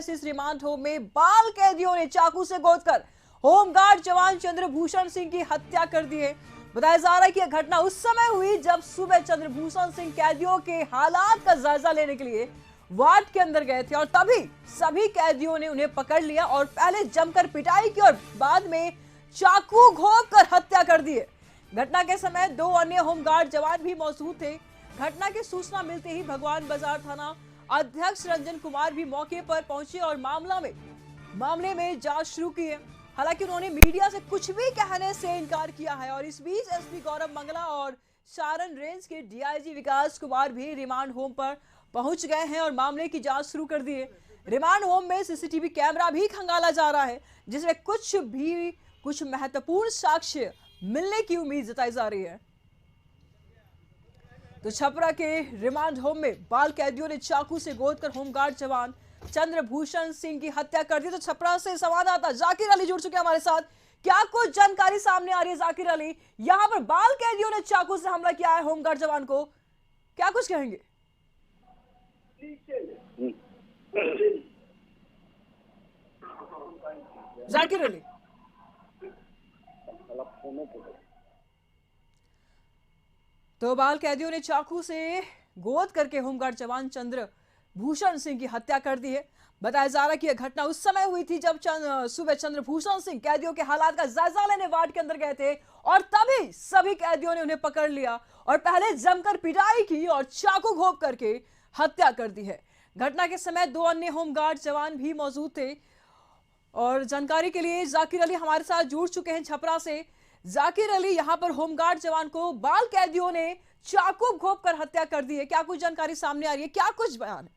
में इस remand home में बाल कैदियों ने चाकू से गोदकर होमगार्ड जवान चंद्रभूषण सिंह की हत्या कर दी है। बताया जा रहा है कि यह घटना उस समय हुई जब सुबह चंद्रभूषण सिंह कैदियों के हालात का जायजा लेने के लिए वार्ड के अंदर गए थे और तभी सभी कैदियों ने उन्हें पकड़ लिया और पहले जमकर पिटाई की और बाद में चाकू घोंपकर हत्या कर दी है। घटना के समय 2 अन्य होमगार्ड जवान भी मौजूद थे। घटना की सूचना मिलते ही भगवान बाजार थाना अध्यक्ष रंजन कुमार भी मौके पर पहुंचे और मामले में जांच शुरू की है। हालांकि उन्होंने मीडिया से कुछ भी कहने से इनकार किया है और इस बीच एसपी गौरव मंगला और सारण रेंज के डीआईजी विकास कुमार भी रिमांड होम पर पहुंच गए हैं और मामले की जांच शुरू कर दी है। रिमांड होम में सीसीटीवी कैमरा भी खंगाला जा रहा है जिसमें कुछ महत्वपूर्ण साक्ष्य मिलने की उम्मीद जताई जा रही है। तो छपरा के रिमांड होम में बाल कैदियों ने चाकू से गोदकर होमगार्ड जवान चंद्रभूषण सिंह की हत्या कर दी। तो छपरा से संवाददाता जाकिर अली जुड़ चुके हैं हमारे साथ। क्या कुछ जानकारी सामने आ रही है जाकिर अली? यहां पर बाल कैदियों ने चाकू से हमला किया है होमगार्ड जवान को, क्या कुछ कहेंगे? जाकिर अली, तो बाल कैदियों ने चाकू से गोद करके होमगार्ड जवान चंद्रभूषण सिंह की हत्या कर दी है। बताया जा रहा है कि यह घटना उस समय हुई थी जब सुबह चंद्रभूषण सिंह कैदियों के हालात का जायजा लेने वार्ड के अंदर गए थे और तभी सभी कैदियों ने उन्हें पकड़ लिया और पहले जमकर पिटाई की और चाकू घोंप करके हत्या कर दी है। घटना के समय 2 अन्य होमगार्ड जवान भी मौजूद थे और जानकारी के लिए जाकिर अली हमारे साथ जुड़ चुके हैं छपरा से। जाकिर अली, यहां पर होमगार्ड जवान को बाल कैदियों ने चाकू घोंपकर हत्या कर दी है, क्या कुछ जानकारी सामने आ रही है, क्या कुछ बयान है?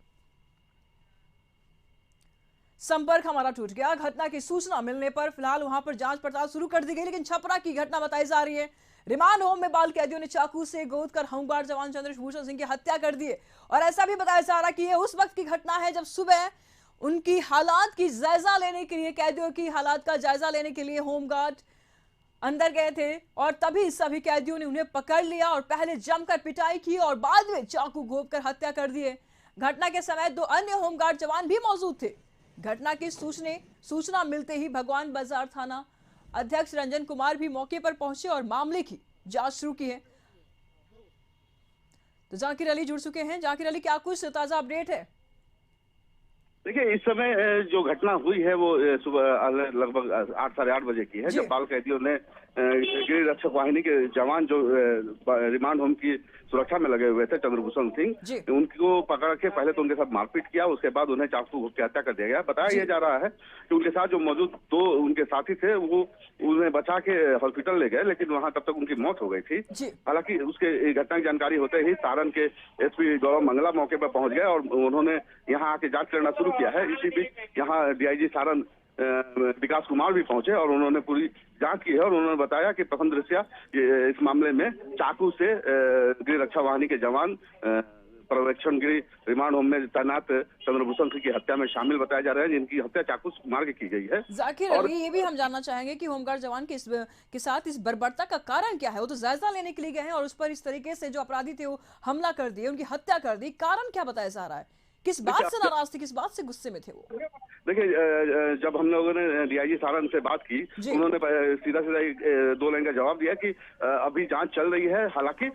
संपर्क हमारा टूट गया। घटना की सूचना मिलने पर फिलहाल वहां पर जांच पड़ताल शुरू कर दी गई, लेकिन छपरा की घटना बताई जा रही है। रिमांड होम में बाल कैदियों ने चाकू से गोदकर होमगार्ड जवान चंद्रभूषण सिंह की हत्या कर दी है और ऐसा भी बताया जा रहा है कि यह उस वक्त की घटना है जब सुबह उनकी हालात की जायजा लेने के लिए, कैदियों की हालात का जायजा लेने के लिए होमगार्ड अंदर गए थे और तभी सभी कैदियों ने उन्हें पकड़ लिया और पहले जमकर पिटाई की और बाद में चाकू घोंपकर हत्या कर दी है। घटना के समय 2 अन्य होमगार्ड जवान भी मौजूद थे। घटना की सूचना मिलते ही भगवान बाजार थाना अध्यक्ष रंजन कुमार भी मौके पर पहुंचे और मामले की जांच शुरू की है। तो जाकिर अली जुड़ चुके हैं। जाकिर अली, क्या कुछ ताजा अपडेट है? देखिए, इस समय जो घटना हुई है वो सुबह लगभग 8 साढ़े 8 बजे की है, जब बाल कैदियों ने गृह रक्षक वाहिनी के जवान जो रिमांड होम की सुरक्षा में लगे हुए थे चंद्रभूषण सिंह, उनको पकड़ के पहले तो उनके साथ मारपीट किया, उसके बाद उन्हें चाकू घोंप के हत्या कर दिया गया। बताया यह जा रहा है कि उनके साथ जो मौजूद 2 उनके साथी थे वो उन्हें बचा के हॉस्पिटल ले गए, लेकिन वहां तब तक उनकी मौत हो गई थी। हालांकि उसके घटना की जानकारी होते ही सारण के एसपी गौरव मंगला मौके पर पहुंच गए और उन्होंने यहाँ आके जांच करना शुरू किया है। इसी बीच यहाँ डीआईजी सारण विकास कुमार भी पहुंचे और उन्होंने पूरी जांच की है और उन्होंने बताया कि प्रथम दृष्टया इस मामले में चाकू से गृह रक्षा वाहिनी के जवान पर्यवेक्षण गृह रिमांड होम में तैनात चंद्रभूषण सिंह की हत्या में शामिल बताया जा रहा है, जिनकी हत्या चाकू मार के की गई है। जाकिर अली, ये भी हम जानना चाहेंगे कि होमगार्ड जवान के साथ इस बर्बरता का कारण क्या है? वो तो जायजा लेने के लिए गए हैं और उस पर इस तरीके से जो अपराधी थे वो हमला कर दिए, उनकी हत्या कर दी, कारण क्या बताया जा रहा है? किस बात से नाराज थे, किस बात से गुस्से में थे वो? देखिए, जब हम लोगों ने डीआईजी सारण से बात की, उन्होंने सीधा 2 लाइन का जवाब दिया कि अभी जांच चल रही है। हालांकि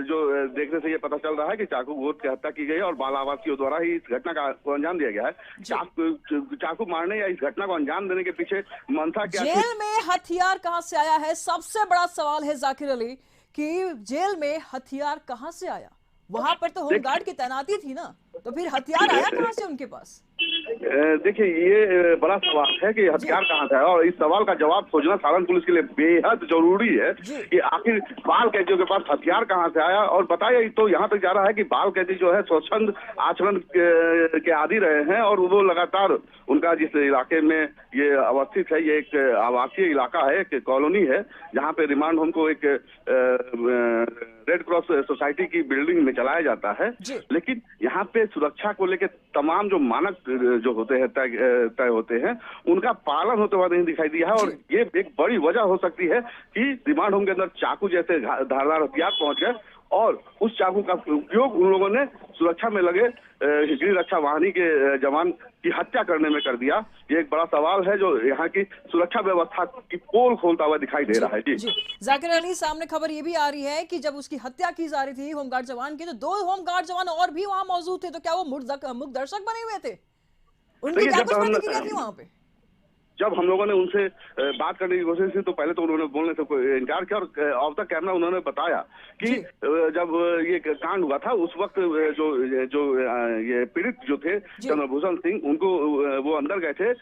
जो देखने से ये पता चल रहा है कि चाकू घोंप के हत्या की गई और बाल आवासियों द्वारा ही इस घटना को अंजाम दिया गया है। चाकू मारने या इस घटना को अंजाम देने के पीछे मंशा क्या? जेल में हथियार कहाँ से आया है, सबसे बड़ा सवाल है जाकिर अली, कि जेल में हथियार कहाँ से आया? वहां पर तो होमगार्ड की तैनाती थी ना, तो फिर हथियार आया कहां से उनके पास? देखिए, ये बड़ा सवाल है कि हथियार कहां से आया और इस सवाल का जवाब खोजना सारण पुलिस के लिए बेहद जरूरी है कि आखिर बाल कैदियों के पास हथियार कहां से आया। और बताया तो यहाँ तक जा रहा है कि बाल कैदी जो है स्वच्छंद आचरण के आदी रहे हैं और वो लगातार उनका जिस इलाके में ये अवस्थित है, ये एक आवासीय इलाका है, एक कॉलोनी है, जहाँ पे रिमांड होम को एक रेड क्रॉस सोसाइटी की बिल्डिंग में चलाया जाता है, लेकिन यहाँ पे सुरक्षा को लेकर तमाम जो मानक जो होते हैं तय होते हैं, उनका पालन होते हुआ नहीं दिखाई दिया है। और ये एक बड़ी वजह हो सकती है कि रिमांड होम के अंदर चाकू जैसे धारदार हथियार पहुंच गए और उस चाकू का उपयोग उन लोगों ने सुरक्षा में लगे गृह रक्षा वाहिनी के जवान की हत्या करने में कर दिया, ये एक बड़ा सवाल है जो यहाँ की सुरक्षा व्यवस्था की पोल खोलता हुआ दिखाई दे रहा है। जी जाकिर अली, सामने खबर ये भी आ रही है कि जब उसकी हत्या की जा रही थी होमगार्ड जवान की, तो 2 होमगार्ड जवान और भी वहां मौजूद थे, तो क्या वो मूक दर्शक बने हुए थे? उनकी क्या कुछ प्रतिक्रिया थी वहां पे? जब हम लोगों ने उनसे बात करने की कोशिश की तो पहले तो उन्होंने बोलने से इनकार किया, और ऑफ द कैमरा उन्होंने बताया कि जब ये कांड हुआ था उस वक्त जो ये पीड़ित जो थे चंद्रभूषण सिंह, उनको वो अंदर गए थे,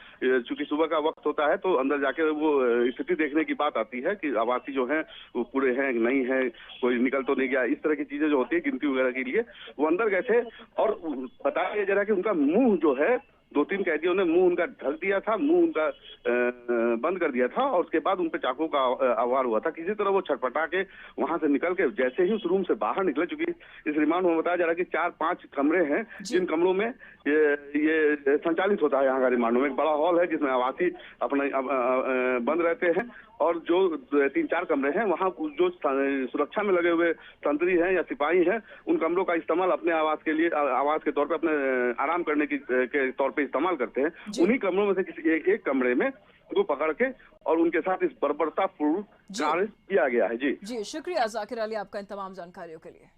चूंकि सुबह का वक्त होता है तो अंदर जाके वो स्थिति देखने की बात आती है कि आवासी जो है वो पूरे हैं नहीं है, कोई निकल तो नहीं गया, इस तरह की चीजें जो होती है गिनती वगैरह के लिए वो अंदर गए थे। और बताया जा रहा है कि उनका मुंह जो है 2-3 कैदियों ने मुंह उनका ढक दिया था, मुंह उनका बंद कर दिया था, और उसके बाद उन पे चाकू का वार हुआ था। किसी तरह वो छटपटा के वहां से निकल के जैसे ही उस रूम से बाहर निकले, चूंकि इस रिमांड में बताया जा रहा है कि 4-5 कमरे हैं जिन कमरों में ये संचालित होता है। यहाँ का रिमांड में एक बड़ा हॉल है जिसमें आवासी अपने बंद रहते हैं, और जो 3-4 कमरे हैं वहाँ जो सुरक्षा में लगे हुए तंत्री हैं या सिपाही हैं, उन कमरों का इस्तेमाल अपने आवास के लिए, आवास के तौर पे अपने आराम करने के तौर पे इस्तेमाल करते हैं। उन्हीं कमरों में से किसी एक कमरे में उनको पकड़ के और उनके साथ इस बर्बरतापूर्ण कार्य किया गया है। जी शुक्रिया जाकिर अली आपका इन तमाम जानकारियों के लिए।